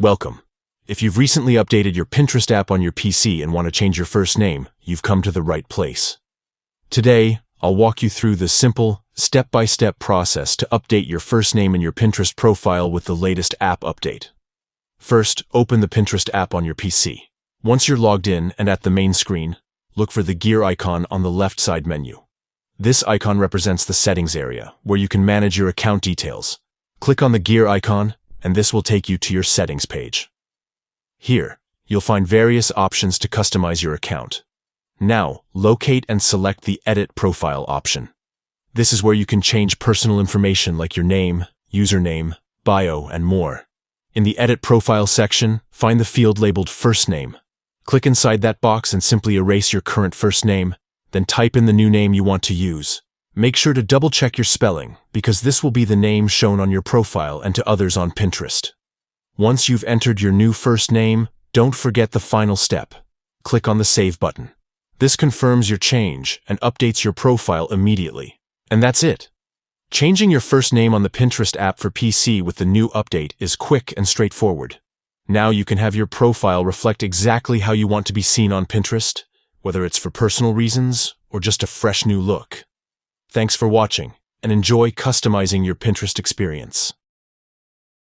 Welcome. If you've recently updated your Pinterest app on your PC and want to change your first name, you've come to the right place. Today, I'll walk you through the simple, step-by-step process to update your first name in your Pinterest profile with the latest app update. First, open the Pinterest app on your PC. Once you're logged in and at the main screen, look for the gear icon on the left side menu. This icon represents the settings area, where you can manage your account details. Click on the gear icon, and this will take you to your settings page. Here, you'll find various options to customize your account. Now, locate and select the Edit Profile option. This is where you can change personal information like your name, username, bio, and more. In the Edit Profile section, find the field labeled First Name. Click inside that box and simply erase your current first name, then type in the new name you want to use. Make sure to double-check your spelling, because this will be the name shown on your profile and to others on Pinterest. Once you've entered your new first name, don't forget the final step. Click on the Save button. This confirms your change and updates your profile immediately. And that's it. Changing your first name on the Pinterest app for PC with the new update is quick and straightforward. Now you can have your profile reflect exactly how you want to be seen on Pinterest, whether it's for personal reasons or just a fresh new look. Thanks for watching, and enjoy customizing your Pinterest experience.